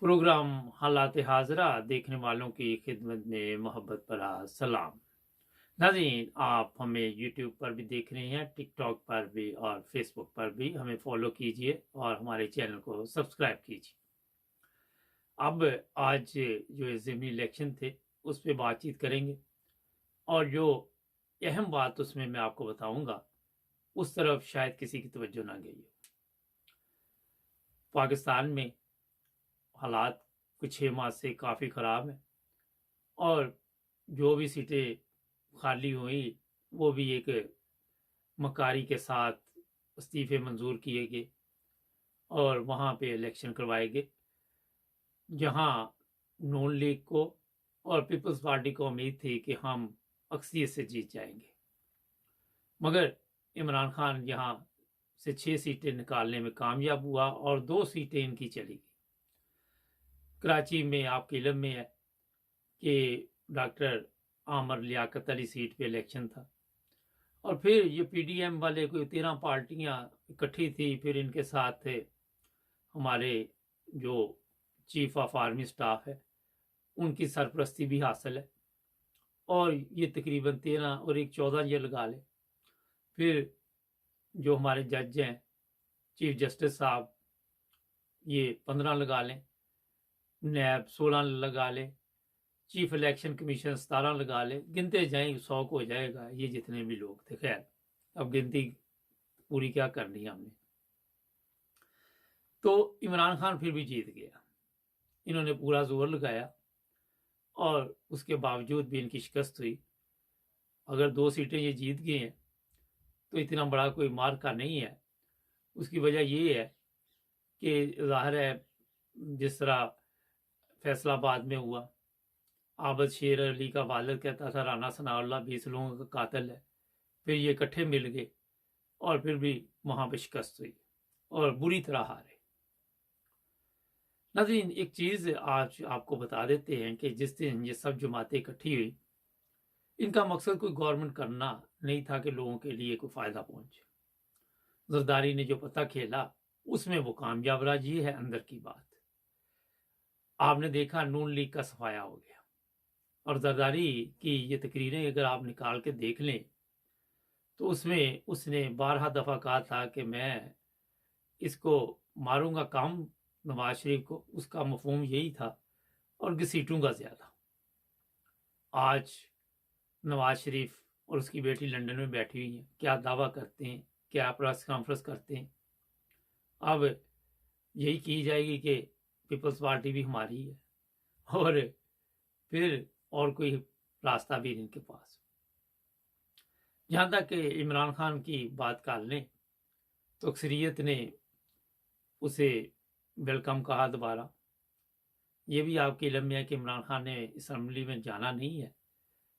Programme हालात हाजरा देखने वालों की खिदमत में मोहब्बत भरा सलाम। नाज़रीन, आप हमें यूट्यूब पर भी देख रहे हैं, टिकटॉक पर भी और फेसबुक पर भी। हमें फॉलो कीजिए और हमारे चैनल को सब्सक्राइब कीजिए। अब आज जो ज़िमनी इलेक्शन थे उस पर बातचीत करेंगे और जो अहम बात उसमें मैं आपको बताऊंगा उस तरफ शायद किसी की तवज्जो ना गई हो। पाकिस्तान में हालात कुछ 6 माह से काफ़ी ख़राब हैं और जो भी सीटें खाली हुई वो भी एक मकारी के साथ इस्तीफे मंजूर किए गए और वहाँ पे इलेक्शन करवाए गए, जहाँ नून लीग को और पीपल्स पार्टी को उम्मीद थी कि हम अक्सरियत से जीत जाएंगे, मगर इमरान खान यहाँ से 6 सीटें निकालने में कामयाब हुआ और 2 सीटें इनकी चली गई। कराची में आपके इल्म में है कि डॉक्टर आमर लियाकत अली सीट पे इलेक्शन था और फिर ये पीडीएम वाले कोई 13 पार्टियां इकट्ठी थी, फिर इनके साथ थे हमारे जो चीफ ऑफ आर्मी स्टाफ है उनकी सरपरस्ती भी हासिल है और ये तकरीबन 13 और एक 14 ये लगा ले। फिर जो हमारे जज हैं चीफ जस्टिस साहब ये 15 लगा लें, नैब 16 लगा लें, चीफ इलेक्शन कमीशन 17 लगा ले, गिनते जाएं 100 को हो जाएगा ये जितने भी लोग थे। खैर, अब गिनती पूरी क्या करनी है हमने। तो इमरान खान फिर भी जीत गया, इन्होंने पूरा जोर लगाया और उसके बावजूद भी इनकी शिकस्त हुई। अगर 2 सीटें ये जीत गए हैं तो इतना बड़ा कोई मार्का नहीं है। उसकी वजह ये है कि जाहिर है जिस तरह फैसलाबाद में हुआ, आबद शेर अली का वालिद कहता था राना सनाउल्लाह 20 लोगों का कातिल है, फिर ये इकट्ठे मिल गए और फिर भी वहां पर शिकस्त हुई और बुरी तरह हारे। नाज़रीन, एक चीज आज आपको बता देते हैं कि जिस दिन ये सब जमातें इकट्ठी हुई, इनका मकसद कोई गवर्नमेंट करना नहीं था कि लोगों के लिए कोई फायदा पहुंचे। जरदारी ने जो पता खेला उसमें वो कामयाब रहा। ये है अंदर की बात। आपने देखा नून लीग का सफाया हो गया और जरदारी की ये तकरीरें अगर आप निकाल के देख लें तो उसमें उसने 12 दफा कहा था कि मैं इसको मारूंगा काम नवाज शरीफ को, उसका मफहूम यही था, और घसीटूंगा ज्यादा। आज नवाज शरीफ और उसकी बेटी लंदन में बैठी हुई है, क्या दावा करते हैं, क्या प्रेस कॉन्फ्रेंस करते हैं। अब यही की जाएगी कि पीपल्स पार्टी भी हमारी है और फिर और कोई रास्ता भी नहीं इनके पास। जहां तक कि इमरान खान की बात कर लें तो अक्सरियत ने उसे वेलकम कहा दोबारा। ये भी आपके इल्म में है कि इमरान खान ने असम्बली में जाना नहीं है,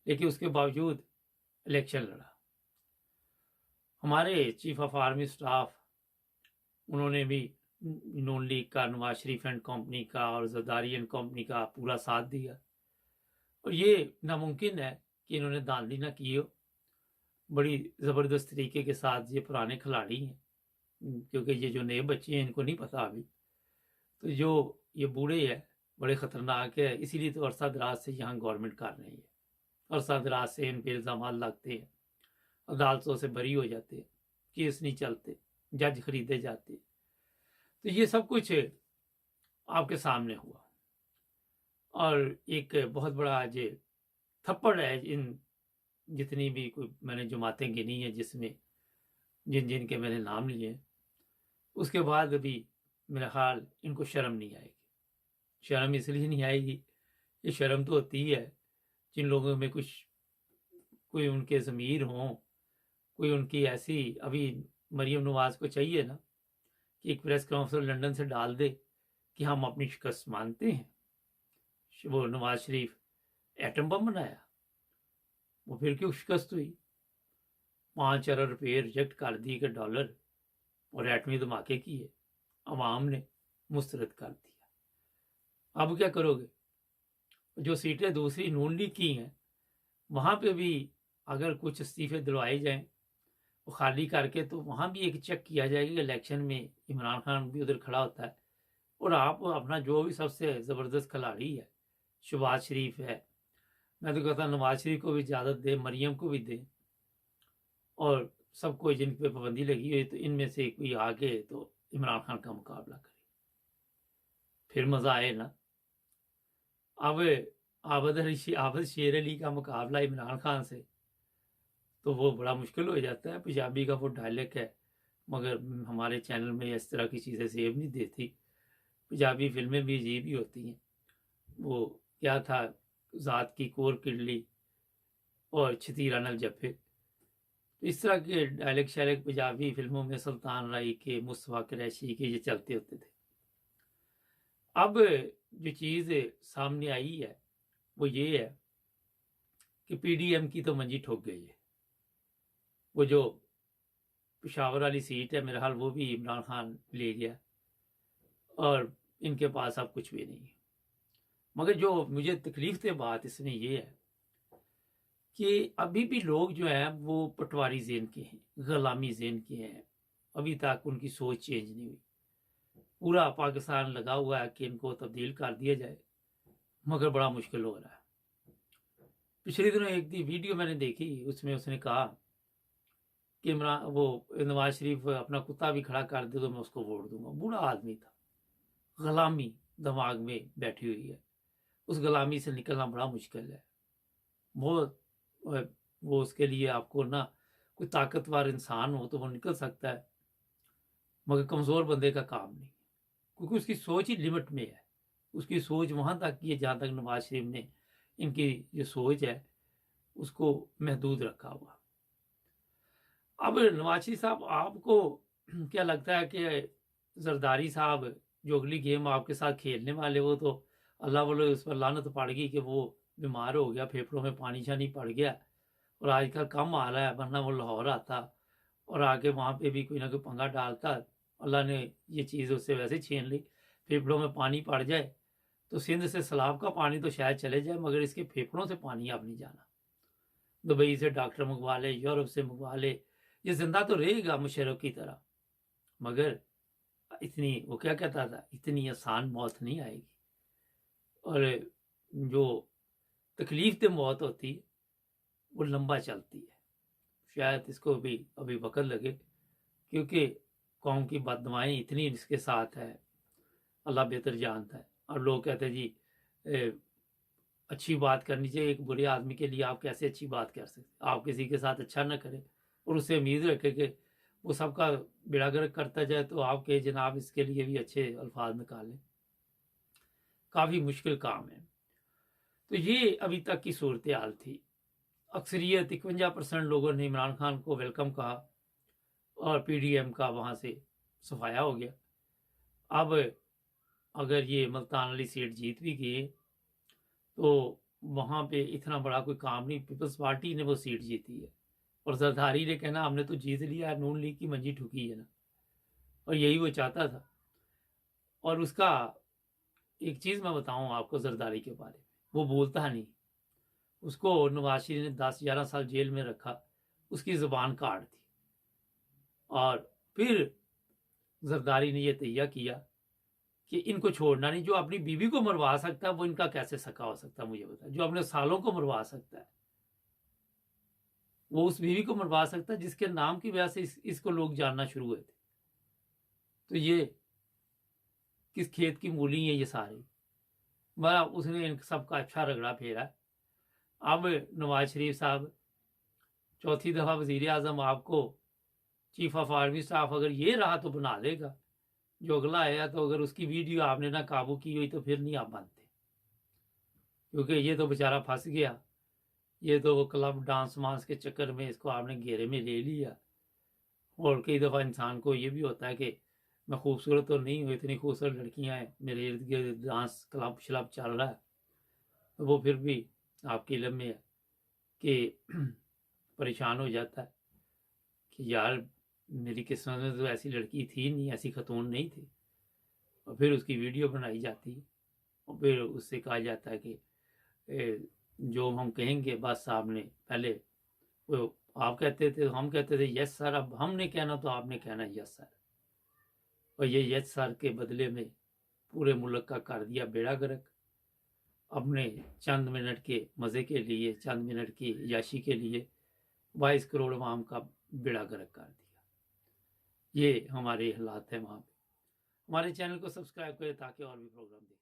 लेकिन उसके बावजूद इलेक्शन लड़ा। हमारे चीफ ऑफ आर्मी स्टाफ उन्होंने भी नून लीग का, नवाज शरीफ एंड कंपनी का और जरदारी एंड कंपनी का पूरा साथ दिया और ये नामुमकिन है कि इन्होंने धांधली ना की हो। बड़ी ज़बरदस्त तरीके के साथ ये पुराने खिलाड़ी हैं, क्योंकि ये जो नए बच्चे हैं इनको नहीं पता अभी। तो जो ये बूढ़े हैं बड़े ख़तरनाक है, इसीलिए तो अरसा दराज से यहाँ गवर्नमेंट कर रही है। अरसा दराज से इन पर इल्ज़ाम लगते हैं, अदालतों से बरी हो जाते हैं, केस नहीं चलते, जज खरीदे जाते। तो ये सब कुछ आपके सामने हुआ और एक बहुत बड़ा आज थप्पड़ है इन जितनी भी कोई मैंने जमातें गिनी है जिसमें जिन जिन के मैंने नाम लिए, उसके बाद भी मेरा ख्याल इनको शर्म नहीं आएगी। शर्म इसलिए नहीं आएगी, ये शर्म तो होती है जिन लोगों में कुछ कोई उनके ज़मीर हों, कोई उनकी ऐसी, अभी मरीम नवाज को चाहिए ना कि एक प्रेस कॉन्फ्रेंस लंदन से डाल दे कि हम अपनी शिकस्त मानते हैं। वो नवाज शरीफ एटम बम बनाया, वो फिर क्यों शिकस्त हुई? 5 अरब रुपये रिजेक्ट कर दिए के डॉलर और एटमी धमाके किए, अवाम ने मुस्तरद कर दिया। अब क्या करोगे? जो सीटें दूसरी नून लीग की हैं वहां पे भी अगर कुछ इस्तीफे दिलवाए जाएं वो खाली करके, तो वहां भी एक चेक किया जाएगा कि इलेक्शन में इमरान खान भी उधर खड़ा होता है और आप अपना जो भी सबसे ज़बरदस्त खिलाड़ी है, शहबाज शरीफ है, मैं तो कहता नवाज शरीफ को भी इजाज़त दें, मरियम को भी दें, और सबको जिन पे पाबंदी लगी हुई तो इनमें से कोई आगे तो इमरान खान का मुकाबला करे, फिर मज़ा आए ना। अब आबद शेर अली का मुकाबला इमरान खान से तो वो बड़ा मुश्किल हो जाता है। पंजाबी का वो डायलेक्ट है, मगर हमारे चैनल में इस तरह की चीज़ें सेव नहीं देती। पंजाबी फिल्में भी अजीब ही होती हैं। वो क्या था, ज़ात की कोर किडली और छतीरा नल जफे, तो इस तरह के डायलेक्ट शायलेक्ट पंजाबी फिल्मों में सुल्तान राई के, मुस्तफा कुरैशी के ये चलते होते थे। अब जो चीज़ सामने आई है वो ये है कि पीडीएम की तो मंजी ठोक गई है। वो जो पेशावर वाली सीट है, मेरा हाल वो भी इमरान खान ले गया और इनके पास अब कुछ भी नहीं है। मगर जो मुझे तकलीफ से बात इसमें ये है कि अभी भी लोग जो हैं वो पटवारी ज़ेन के हैं, गुलामी ज़ेन के हैं। अभी तक उनकी सोच चेंज नहीं हुई। पूरा पाकिस्तान लगा हुआ है कि इनको तब्दील कर दिया जाए, मगर बड़ा मुश्किल हो रहा है। पिछले दिनों एक दी वीडियो मैंने देखी, उसमें उसने कहा कि इमरान वो नवाज शरीफ अपना कुत्ता भी खड़ा कर दे तो मैं उसको वोट दूंगा। बूढ़ा आदमी था, गुलामी दिमाग में बैठी हुई है, उस गुलामी से निकलना बड़ा मुश्किल है। वो उसके लिए आपको ना कोई ताकतवर इंसान हो तो वो निकल सकता है, मगर कमज़ोर बंदे का काम नहीं, क्योंकि उसकी सोच ही लिमिट में है। उसकी सोच वहाँ तक की है जहाँ तक नवाज शरीफ ने इनकी जो सोच है उसको महदूद रखा हुआ। अब नवाज शरीफ साहब, आपको क्या लगता है कि जरदारी साहब जो अगली गेम आपके साथ खेलने वाले, वो तो अल्लाह वाले उस पर लानत पड़ गई कि वो बीमार हो गया, फेफड़ों में पानी शानी पड़ गया और आजकल कम आ रहा है, वरना वो लाहौर आता और आके वहाँ पे भी कोई ना कोई पंगा डालता। अल्लाह ने ये चीज़ उससे वैसे छीन ली। फेफड़ों में पानी पड़ जाए तो सिंध से सैलाब का पानी तो शायद चले जाए, मगर इसके फेफड़ों से पानी अब नहीं जाना। दुबई से डॉक्टर मंगवा ले, यूरोप से मंगवा ले, ये जिंदा तो रहेगा मुशर्रफ की तरह, मगर इतनी, वो क्या कहता था, इतनी आसान मौत नहीं आएगी। और जो तकलीफ दे मौत होती है वो लंबा चलती है। शायद इसको भी अभी वक्त लगे, क्योंकि कौम की बददुआएं इतनी इसके साथ है, अल्लाह बेहतर जानता है। और लोग कहते हैं जी अच्छी बात करनी चाहिए। एक बुरे आदमी के लिए आप कैसे अच्छी बात कर सकते? आप किसी के साथ अच्छा ना करें और उससे उम्मीद रखें कि वो सबका बेड़ा गर्क करता जाए, तो आप कहे जनाब इसके लिए भी अच्छे अल्फाज निकालें। काफ़ी मुश्किल काम है। तो ये अभी तक की सूरत हाल थी। अक्सरियत 51% लोगों ने इमरान खान को वेलकम कहा और पीडीएम का वहाँ से सफाया हो गया। अब अगर ये मुल्तान वाली सीट जीत भी गए तो वहाँ पे इतना बड़ा कोई काम नहीं, पीपल्स पार्टी ने वो सीट जीती है और जरदारी ने कहना हमने तो जीत लिया है, नून लीग की मंजी ठुकी है ना, और यही वो चाहता था। और उसका एक चीज़ मैं बताऊं आपको जरदारी के बारे में, वो बोलता नहीं। उसको नवाज शरीफ ने 10-11 साल जेल में रखा, उसकी ज़ुबान काट दी, और फिर जरदारी ने यह तैयार किया कि इनको छोड़ना नहीं। जो अपनी बीवी को मरवा सकता है वो इनका कैसे सका हो सकता है, मुझे बता। जो अपने सालों को मरवा सकता है वो उस बीवी को मरवा सकता है जिसके नाम की वजह से इसको लोग जानना शुरू हुए थे। तो ये किस खेत की मूली है ये सारी। बड़ा उसने इन सबका अच्छा रगड़ा फेरा। अब नवाज शरीफ साहब चौथी दफा वजीर आजम आपको चीफ ऑफ आर्मी स्टाफ अगर ये रहा तो बना देगा। जो अगला आया तो अगर उसकी वीडियो आपने ना काबू की हुई तो फिर नहीं आप बनते, क्योंकि ये तो बेचारा फंस गया। ये तो वो क्लब डांस वांस के चक्कर में इसको आपने घेरे में ले लिया। और कई दफ़ा इंसान को ये भी होता है कि मैं खूबसूरत तो नहीं हूँ, इतनी खूबसूरत लड़कियां हैं मेरे इर्द गिर्द, डांस क्लब शलब चल रहा है, तो वो फिर भी आपके इल्म में है कि परेशान हो जाता है कि यार मेरी किस्मत में तो ऐसी लड़की थी नहीं, ऐसी खतून नहीं थी। और फिर उसकी वीडियो बनाई जाती है और फिर उससे कहा जाता है कि जो हम कहेंगे बस आपने पहले, वो आप कहते थे, हम कहते थे यस सर, अब हमने कहना तो आपने कहना यस सर। और ये यस सर के बदले में पूरे मुल्क का कर दिया बेड़ा गर्क। अपने चंद मिनट के मज़े के लिए, चंद मिनट की याशी के लिए 22 करोड़ आवाम का बेड़ा गर्क कर दिया। ये हमारे हालात हैं वहाँ पे। हमारे चैनल को सब्सक्राइब करें ताकि और भी प्रोग्राम देखें।